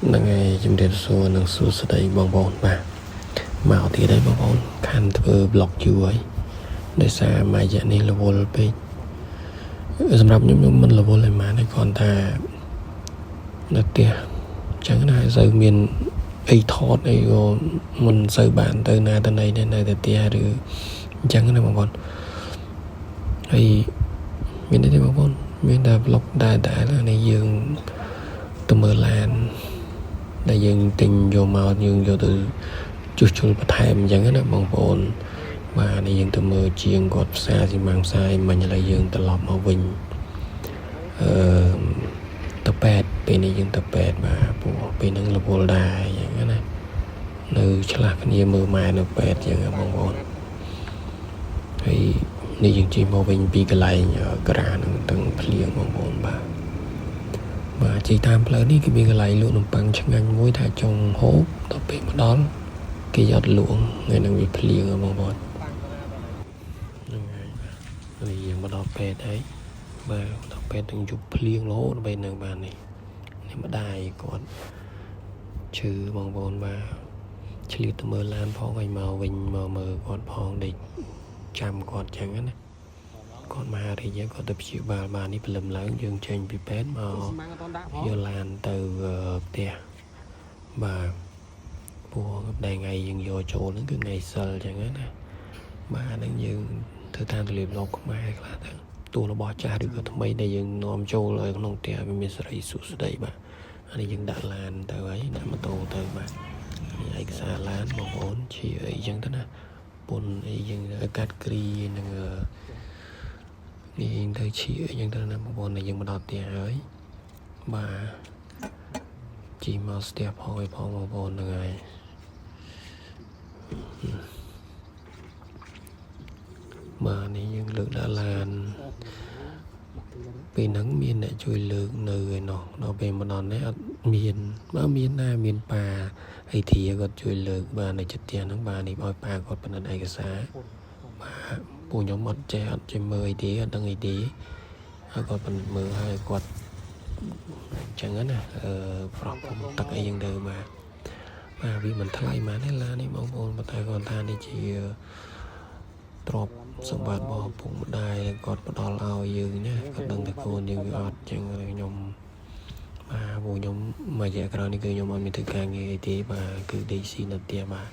ngày chúng ta số năng số sẽ đầy bằng bồn mà màu thì đấy bằng bồn khăn từ block dưới để xa mà dạ này là vô page sầm rập nhóm mình là vô lại mà này còn ta là tia chẳng ai giờ miền ấy thọt ấy rồi mình giờ bạn từ nay tới này đến này từ tia được chẳng này bằng bồn ấy miền đấy bằng bồn miền đã block đại là này dương từ mưa lan đại dương tình vô màu dương vô từ chút bắt thèm chẳng đó bằng bồn và này dương từ mưa chiên gọt xa thì mang sai mình lại dương từ lọp màu vinh tập bẹt bên này dương tập bẹt mà bên năng là bồn đàiอย่างnày nơi chắc là cái gì mưa mai nó bẹtอย่างbằng bồn thì này dương chỉ màu vinh bị cái lại cái ra nó từng liền bằng bồn và chỉ tham lớn đi cái bị cái lại luôn bằng chẳng ngành muối thả trong hố tập bên mà đó cái giọt luồng người đang bị liền ở bằng bồn này dương mà đọc bẹt đấy và đọc bẹt đang chụp liền lỗ bên này bàn này nếu mà đài còn trừ bằng bồn và chỉ liệt từ mưa lan phó vành màu vinh mờ mờ còn phong để chăm còn chẳng này còn mà thì nhớ có tập chịu bà đi làm lớn dương tranh bị bén mà vô lan từ tia và bùa đầy ngày dừng vô chỗ đến cái ngày sờ chẳng hết nè bà đang dương thứ than liệp lộc của mai là tôi nó bỏ cha được cái mấy đây dừng nôm châu lời con nông tia bên mình sẽ lấy sụt đây bà anh ấy dừng đã lan từ ấy đã mà tô từ bà ấy xa lán một vốn chỉ ấy chẳng thế nào bồn ấy dừng cắt kri nâng đi tới chị ở những thứ này một bọn này nhưng mà đọt tiền ấy mà chỉ mau step hồi phong một bọn này mà này những lượng đã lan vì nắng miền lại chui lượng nơi nó về mà đòn đấy miền mà miền na miền pa hay thì còn chui lượng bà này chất tiền nắng bà này bói pa còn bên này cái xã mà bù nhóm một trẻ chơi mười tí ở đằng ấy tí còn phần mười hai quạt chẳng hết nè prop cũng tắc ấy dân đời mà vì mình thay mà nên là đi mong muốn mà thay còn than đi chỉ drop sông bát bò bụng đài còn bắt đầu lao dừng nhá còn đằng thực hồn dừng ọt chẳng nhóm mà bù nhóm mà dạ cái đó đi cứ nhóm mình thực càng nghe tí mà cứ đi xin được tiền mà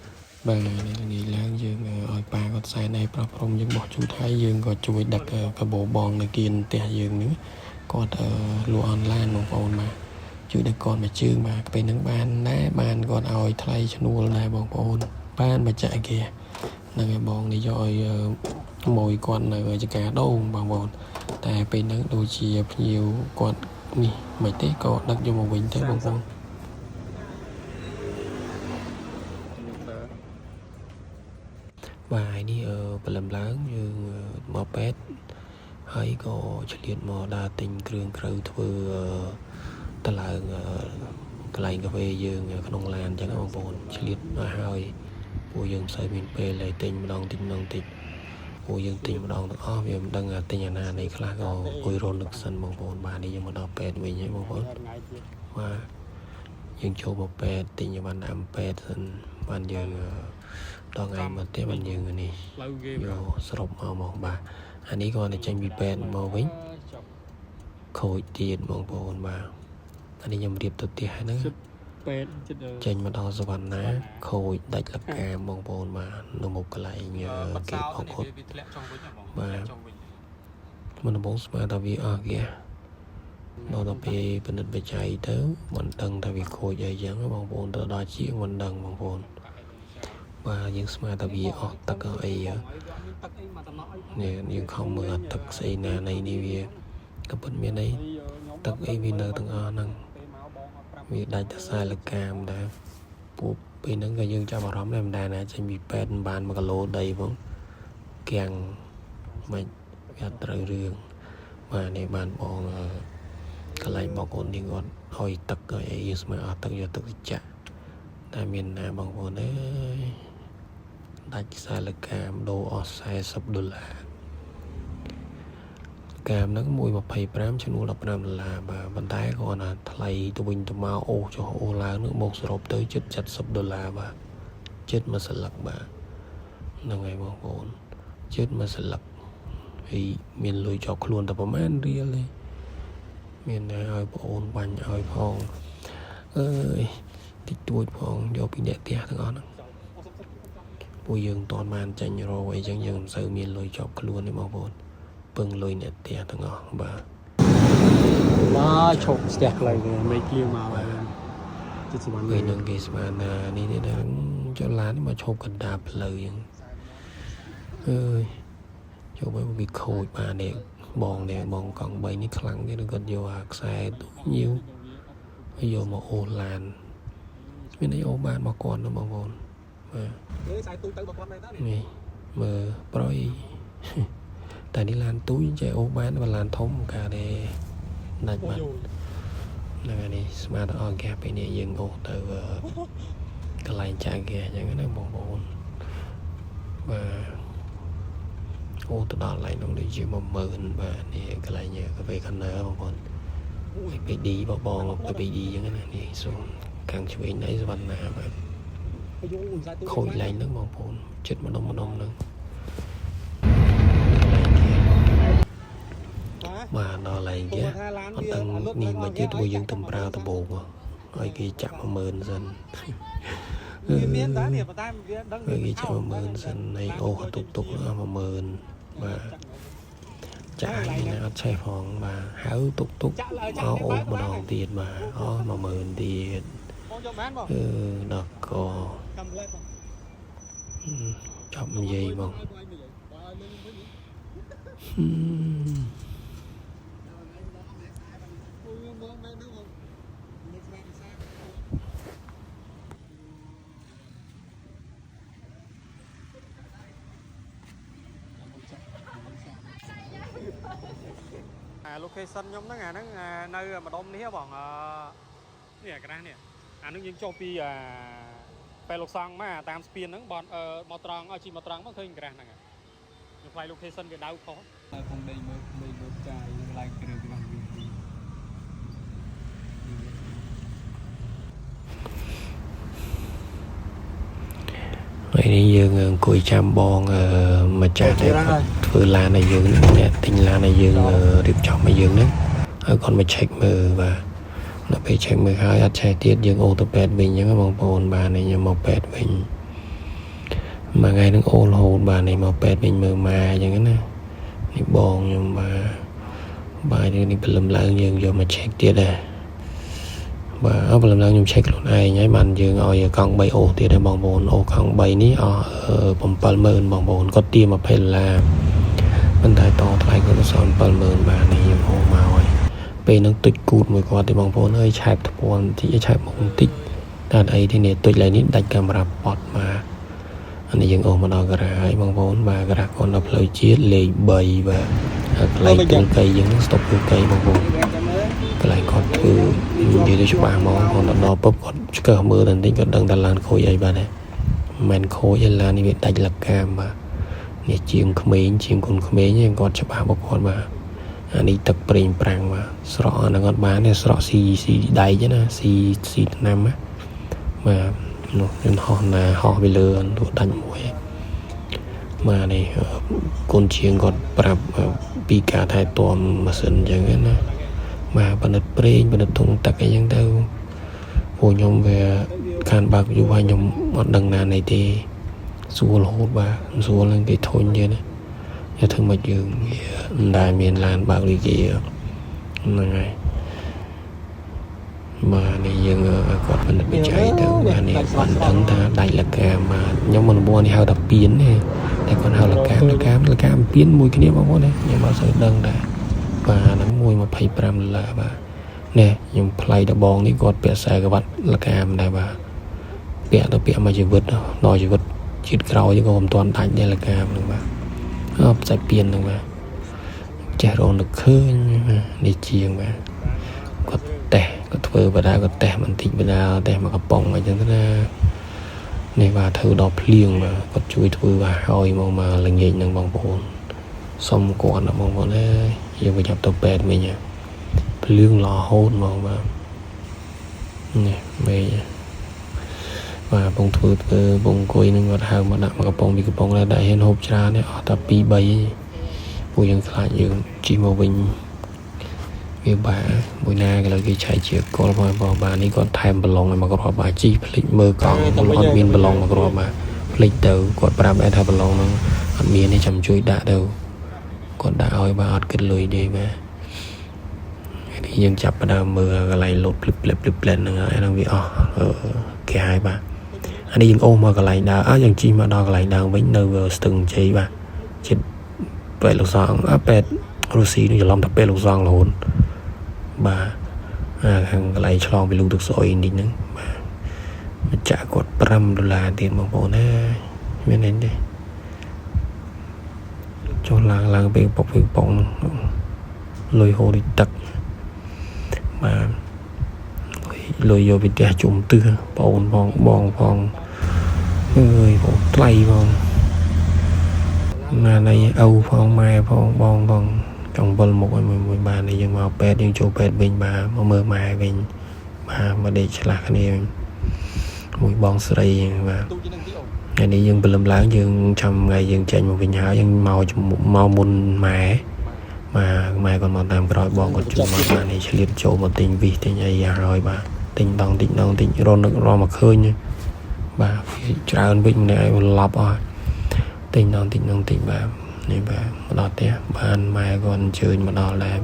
bà này đi lang dương ơi ba con sai này prop dương bỏ chú thái dương còn chui đặt cái bộ bòn này kiên tè dương nữa còn lụa online một vòng mà chứ được con mà chưa mà bên nắng ban ná ban còn oi thay cho nuôi này bòn bòn ban mà chạy kìa là cái bòn này rồi mồi con là cho cả đâu bằng bòn tại bên nắng đôi chia nhiều con nè mấy té còn đặt vô một bình thế bòn bòn bài đi ở làm lớn như mò pet hay có chỉ liệt mò đa tình cường cầu thừa ta là cái này cà phê dương không làm chẳng có vốn chỉ liệt mà hơi bùi dương xây miền p lại tình đồng tình bùi dương tình đồng đó vì đang ở tình nhà này là có bùi rôn lực sân bằng vốn bà đi nhưng mà đọc pet vì nhé bằng vốn và dương châu một pet tình như bạn làm pet bạn dương đó ngày mà tiếp anh nhiều người này vô sọc màu bà anh ấy còn là tranh bị bền màu vĩnh khối tiền màu bồn bà anh ấy nhầm điệp thực tiệt nữa tranh mà đo do bàn ná khối đạch là cà màu bồn mà nó một cái lại nhờ cái bọc hột và mình bốn mà tao vì ở kìa nó là về bên định về chạy tới mình đằng tao vì khối dày dáng màu bồn tao đo chiếc mình đằng màu bồn và những smart tv tất cả ấy nè những không mưa tất xây nà này đi về các bên bên đấy tất ấy vì nơi từng năng vì đại ta sai là cam đã buộc bên nó người dân cho bảo đóng làm đà này trên bị pen bàn mà cả lô đầy vốn càng mạnh gạt trời rương mà này bàn bọn cái lại bọn con đi ngọt hồi tất cả ấy smart tất giờ tất chả tại miền nào bằng vốn đấy đại sai là cam đồ ở sai sập đô la កាមហ្នឹង125ឈ្នួល$15បាទប៉ុន្តែគាត់ណាថ្លៃទៅវិញទៅមកអូសចុះអូសឡើងនឹងមកសរុបទៅជិត$70បាទជិតមួយសន្លឹកបាទហ្នឹងហើយបងប្អូនជិតមួយសន្លឹកហើយមានលុយជាប់ខ្លួនតែប្រហែលរៀលទេមានតែឲ្យបងអូនបាញ់ឲ្យផងអើយតិចតួចផងយកពីអ្នកផ្ទះទាំងអស់ហ្នឹងពួកយើងមិនតាន់បានចាញ់រកអីចឹងយើងមិនសូវមានលុយជាប់ខ្លួនទេបងប្អូនពឹងលុយអ្នកផ្ទះទាំងអស់បាទឈប់ស្ទះផ្លូវគេមិនគៀមកហើយជិតស្មានពេលនឹងគេស្មានថានេះទេដល់ចុះឡាននេះមកឈប់កណ្ដាលផ្លូវចឹងអើយចូលទៅវាខូចបាននេះបងកង់3នេះខ្លាំងទៀតគាត់យកអាខ្សែទូញៀវហើយយកមកអូសឡានមានអីអូសបានមកគាត់ណាបងប្អូនបាទខ្សែទូទៅមកគាត់មែនតើនេះមើលប្រយតែនេះឡានទូចចេះអូសបានបើឡានធំកាដែរដាច់បាត់ហ្នឹងហើយនេះស្មាតអត់ហ្គាសពេលនេះយើងអូសទៅកន្លែងចាក់ហ្គាសអញ្ចឹងណាបងប្អូនបាទអូទៅដល់កន្លែងនោះដូចជា10000បាទនេះកន្លែងកាហ្វេ Corner បងប្អូនPPD បង PPD អញ្ចឹងណានេះសូមខាងឆ្វេងនេះសវណ្ណាបាទខូចឡើងហ្នឹងបងប្អូនចិត្តម្ដុំហ្នឹងបាទដល់ឡើងគេអត់ដឹងនេះមកទៀតពួកយើងទៅប្រើដំបូងហើយគេចាក់10000សិនមានតានេះប៉ុន្តែវាដឹងគេចាក់10000សិនហើយអូទុក10000បាទចាក់នេះអត់ឆេះផងបាទហៅទុកអូម្ដងទៀតបាទ10000ទៀតបងយកបានបងដល់កកំឡេះបងចាប់និយាយបងlocation ខ្ញុំហ្នឹងអាហ្នឹងនៅម្ដុំនេះបងនេះកណ្ដាស់នេះអាហ្នឹងយើងចុះពីពេលលោកសង្ឃមកតាមស្ពានហ្នឹងបងមកត្រង់ឲ្យជីមកត្រង់មកឃើញកណ្ដាស់ហ្នឹងខ្ញុំផ្លាយ location វាដៅខុសតែខ្ញុំដេកមើលចាយកន្លែងគ្រឿងរបស់វាហើយនេះយើងអង្គុយចាំបងម្ចាស់ដែលធ្វើឡានឲ្យយើងអ្នកទិញឡានឲ្យយើងរៀបចំឲ្យយើងហ្នឹងហើយគាត់មក check មើលបាទដល់ពេល check មើលហើយអត់ឆេះទៀតយើងអូទៅពេទ្យវិញអញ្ចឹងបងប្អូនបាទនេះខ្ញុំមកពេទ្យវិញមួយថ្ងៃហ្នឹងអូរហូតបាទនេះមកពេទ្យវិញមើលម៉ែអញ្ចឹងណានេះបងខ្ញុំបាទនេះព្រលឹមឡើងយើងយកមក check ទៀតដែរបាទព្រលឹមឡើងខ្ញុំ check ខ្លួនឯងហើយបានយើងឲ្យកង់3អូសទៀតដែរបងប្អូនអូសកង់3នេះអស់70000បងប្អូនគាត់ទា$20ប៉ុន្តែតថ្លៃគាត់សល់70000បាទនេះខ្ញុំហៅមកហើយពេលហ្នឹងទុចគូតមួយគាត់ទេបងប្អូនអើយឆែបថ្ពាន់បន្តិចឆែបមកបន្តិចតែអីទេនេះទុចឡើយនេះដាច់កាមេរ៉ាប៉តមកអានេះយើងអូសមកដល់ការ៉ាហើយបងប្អូនបាទការ៉ាគាត់ដល់ផ្លូវជាតិលេខ3បាទហើយកន្លែងទូលកៃយើងស្តុបទូលកៃបងប្អូនកន្លែងគាត់ធ្វើនិយាយទៅច្បាស់ហ្មងគាត់ដល់ពុបគាត់ឆ្កឹះមើលតែបន្តិចគាត់ដឹងតែឡានខូចអីបាទហ្នឹងមិនខូចទេឡាននេះវាដាច់លកាមបាទនេះជាងក្មេងជាងគុនក្មេងគាត់ច្បាស់របស់គាត់បាទអានេះទឹកប្រេងប្រាំងបាទស្រកអាហ្នឹងអត់បានទេស្រកស៊ីដៃចឹងណាស៊ីថ្នាំណាបាទនោះខ្ញុំហោះណាហោះពីលើទូដាច់មួយបាទនេះគុនជាងគាត់ប្រាប់ពីការថែទាំម៉ាស៊ីនចឹងណាបាទបណ្ឌិតប្រេងបណ្ឌិតធុងទឹកអីចឹងទៅពួកខ្ញុំវាខានបើកយូរហើយខ្ញុំអត់ដឹងណានៃទេសួររហូតបាទសួរឡើងគេធុញទៀតណាយកធ្វើមកយើងមិនដែលមានឡានបើកលីគេហ្នឹងហើយបាទនេះយើងគាត់បណ្ឌិតបច្ច័យទៅបាទនេះគាត់ដឹងថាដាច់លកាបាទខ្ញុំមិនmuốnនេះហៅថាពៀនទេតែគាត់ហៅលកាពៀនមួយគ្នាបងប្អូនណាខ្ញុំអត់សូវដឹងដែរបាទហ្នឹង$125បាទនេះខ្ញុំផ្លៃដបងនេះគាត់ពាក់ខ្សែក្រវ៉ាត់លកាមដែរបាទពាក់មកជីវិតដល់ជីវិតជាតិក្រោយក៏មិនទាន់ដាច់ដែរលកាមហ្នឹងបាទផ្សាច់ពៀនហ្នឹងបាទចេះរងនឹកឃើញនេះជាងបាទគាត់តេះគាត់ធ្វើបដាគាត់តេះបន្តិចបដាតេះមកកំប៉ុងអីចឹងណានេះបាទធ្វើដល់ភ្លៀងបាទគាត់ជួយធ្វើបាទហើយមកល្ងាចហ្នឹងបងប្អូនសុំគាត់ណាបងប្អូនអើយ យើងបញ្ចប់ទៅពេទ្យវិញភ្លៀងឡហូតមកបាទនេះមេបាទបងធ្វើបងអង្គុយនឹងគាត់ហៅមកដាក់មកកំប៉ុងពីកំប៉ុងដែរដាក់ហ៊ានហូបច្រើននេះអស់តែ2 3ពួកយើងខ្លាចយើងជីមកវិញវាបាទមួយណាក៏លើគេឆែកជាកលបងបាទនេះគាត់ថែមប្រឡងឲ្យមកគ្រាប់បាទជីភ្លេចមើលកង់គាត់អត់មានប្រឡងមកគ្រាប់បាទភ្លេចទៅគាត់ប្រាប់ដែរថាប្រឡងហ្នឹងអត់មានទេចាំជួយដាក់ទៅគាត់ដាក់ឲ្យបាទអត់គិតលុយទេបាទនេះយើងចាប់ផ្ដើមមើលកន្លែងលោតភ្លឹបហ្នឹងហើយហ្នឹងវាអស់គេហើយបាទអានេះយើងអូសមកកន្លែងដើរយើងជិះមកដល់កន្លែងដើរវិញនៅស្ទឹងជ័យបាទចិត្តពេទ្យលោកសង្ឃពេទ្យរុស្ស៊ីនឹងច្រឡំថាពេទ្យលោកសង្ឃរហូតបាទខាងកន្លែងឆ្លងពីលូទឹកស្អុយនេះហ្នឹងបាទម្ចាស់គាត់$5ទៀតបងប្អូនណាមានអីទេចុះឡើងពេលប៉ុងលុយហូរដូចទឹកបាទលុយយកពីផ្ទះជុំទិសបងបងផងអើយបងថ្លៃផងណានៃឪផងម៉ែផងបងផងចង់វិលមុខឲ្យមួយបានយើងមកពេទ្យយើងចូលពេទ្យវិញបាទមកមើលម៉ែវិញបាទមកដេកឆ្លាស់គ្នាមួយបងស្រីបាទថ្ងៃនេះយើងព្រលឹមឡើងយើងចាំថ្ងៃយើងចេញមកវិញហើយយើងមកមុនម៉ែម៉ែគាត់មកតាមក្រោយបងគាត់ជួយមកបាននេះឆ្លៀតចូលមកទិញវិសទិញអីយ៉ាងហើយបាទទិញដងតិចរនឹករមកឃើញបាទច្រើនវិញម្នាក់ឲ្យឡប់អស់ទិញដងតិចបាទនេះបាទមកដល់ផ្ទះបានម៉ែគាត់អញ្ជើញមកដល់ដែរ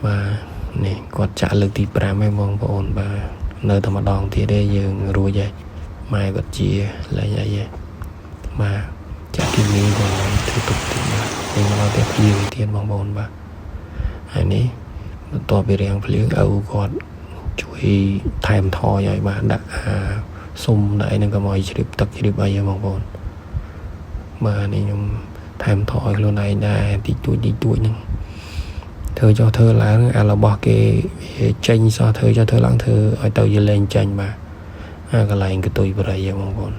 បាទនេះគាត់ចាក់លើកទី5ហើយបងប្អូនបាទនៅតែម្ដងទៀតទេយើងរួចហើយម៉ែគាត់ជាលែងអីទេបាទចាក់គីមីគាត់ធ្វើទុកទៀតបាទនេះមកដល់ផ្ទះភ្លៀងទៀតបងប្អូនបាទហើយនេះបន្ទាប់ពីរៀងភ្លៀងឪគាត់ជួយថែមថយឲ្យបាទដាក់សុំដាក់អីហ្នឹងក៏មកជ្រាបទឹកជ្រាបអីហ្នឹងបងប្អូនបាទនេះខ្ញុំថែមថយខ្លួនឯងដែរតិចតួចហ្នឹងធ្វើឡើងអារបស់គេចេញសោះធ្វើឡើងធ្វើឲ្យទៅយើងលេងចាញ់បាទកន្លែងកតុយបរិយបងប្អូន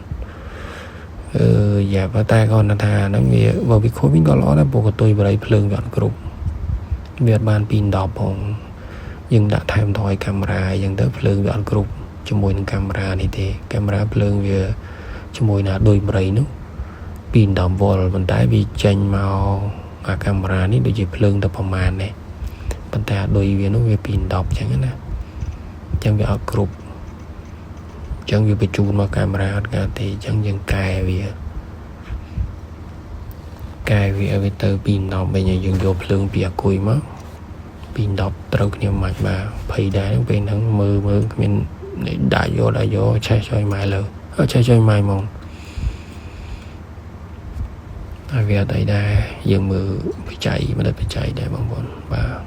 យ៉ាបើតែគាត់ថាហ្នឹងវាបើវាខូចវិញក៏ល្អដែរព្រោះកតុយបរិយភ្លើងវាអត់គ្រប់វាអត់បាន210ផងយើងដាក់ថែមថយកាមេរ៉ាអញ្ចឹងទៅភ្លើងវាអត់គ្រប់ជាមួយនឹងកាមេរ៉ានេះទេកាមេរ៉ាភ្លើងវាជាមួយណាដូចបរិយនោះ210 វ៉ុលប៉ុន្តែវាចេញមកអាកាមេរ៉ានេះដូចជាភ្លើងតែប្រមាណដែរប៉ុន្តែដូចវានោះវា210អញ្ចឹងណាអញ្ចឹងវាអត់គ្រប់អញ្ចឹងវាបញ្ជូនមកកាមេរ៉ាអត់កើតទេអញ្ចឹងយើងកែវាឲ្យវាទៅ210វិញហើយយើងយកភ្លើងពីអាគុយមក210ត្រូវគ្នាមិនបាទភ័យដែរពេលហ្នឹងមើលគ្មានដាក់យកឆេះចុយម៉ែលើឆេះចុយម៉ែហ្មងហើយវាអត់អីដែរយើងមើលបច្ច័យមិនបច្ច័យដែរបងប្អូនបាទ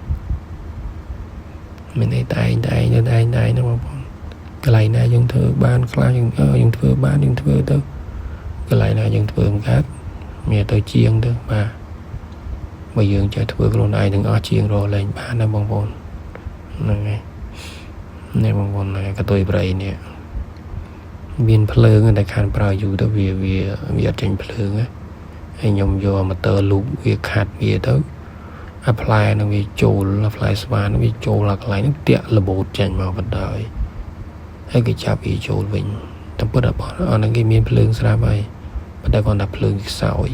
មានអីតែឯងហ្នឹងបងប្អូនកន្លែងណាយើងធ្វើបានខ្លះយើងធ្វើបានយើងធ្វើទៅកន្លែងណាយើងធ្វើមិនកើតមានទៅជាងទៅបាទបើយើងចេះធ្វើខ្លួនឯងនឹងអស់ជាងរកលែងបានណាបងប្អូនហ្នឹងហើយនេះបងប្អូនណាកតុយប្រៃនេះមានភ្លើងតែខានប្រើយូរទៅវាអត់ចេញភ្លើងហើយខ្ញុំយកម៉ូទ័រលូបវាខាត់វាទៅអាផ្លែនឹងវាចូលអាផ្លែស្វានឹងវាចូលអាកន្លែងហ្នឹងតាក់លបូតចេញមកបណ្ដោយហើយគេចាប់វាចូលវិញតែពិតអាហ្នឹងគេមានភ្លើងស្រាប់ហើយប៉ុន្តែគាត់ថាភ្លើងខ្សោយ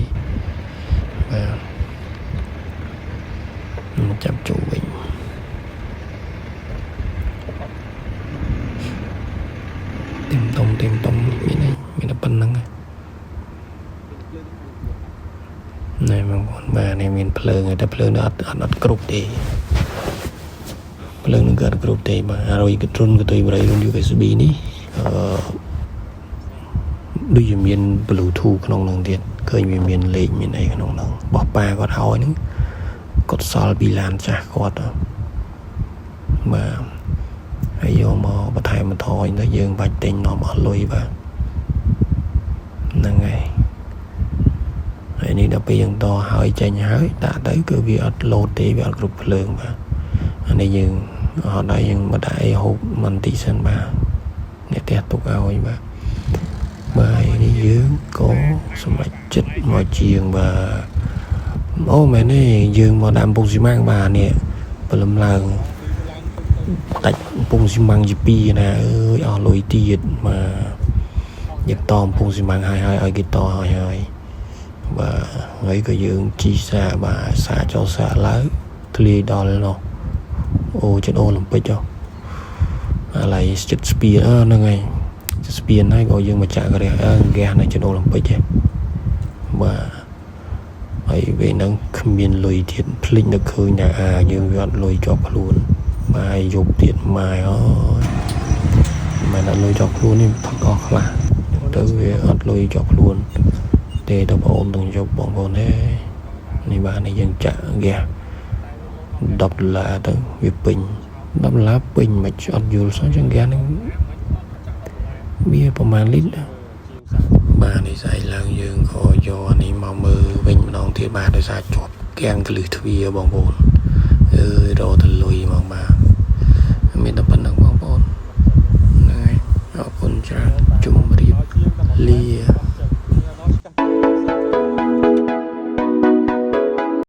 បាទចាប់ចូលវិញទីមតុំមានតែប៉ុណ្្នឹងណែបងប្អូនបាទនេះមានភ្លើងតែភ្លើងនេះអត់គ្រប់ទេភ្លើងនឹងអត់គ្រប់ទេបាទហើយកទ្រុនកតុយបរិយ USB នេះដូចជាមាន Bluetooth ក្នុងហ្នឹងទៀតឃើញវាមានលេខមានអីក្នុងហ្នឹងបោះប៉ាគាត់ឲ្យហ្នឹងគាត់សល់ពីឡានចាស់គាត់បាទហើយយកមកបន្ថែមបន្ថយទៅយើងបាច់ទិញនាំអស់លុយបាទហ្នឹងហើយនេះដល់ពេលយើងតហើយចេញហើយដាក់ទៅគឺវាអត់លោតទេវាអត់គ្រប់ភ្លើងបាទអានេះយើងអត់ដែរយើងមកដាក់អីហូបបន្តិចសិនបាទអ្នកផ្ទះទុកឲ្យបាទបាទនេះយើងក៏សម្រេចចិត្តមកជាងបាទ ô mẹ này dương mà đam bông xi măng bà nè bà lâm là tạch bông xi măng gì pi nè ơi ở lối tiệt mà nhật tòm bông xi măng hai ở cái to hai và ấy cái dương chi xa bà xa cho xa lái thli đo lên nó ô chết ô làm bích cho lại chết speed nó ngay speed này gọi dương mà chạy cái ghe này chết ô làm bích và ấy về nó không miền lùi thiệt linh được khơi nhà dương gọn lùi chọc luôn mai dục thiệt mai mà đã lùi chọc luôn em thật có là tới về lùi chọc luôn để tao bảo từng chọc bọn con thế này bà này dân trả ghe đập là tới việc bình đập lá bình mà chọn dù sao chẳng ghe này biaประมาณ lít bà này dạy là dương có do này màu mơ bình đồng thì bà đã ra chọp keng cái lưỡi thủy bong bồn đồ thật lùi mà bà mình đã bắt được bong bồn này bong bồn cha chung riêng lia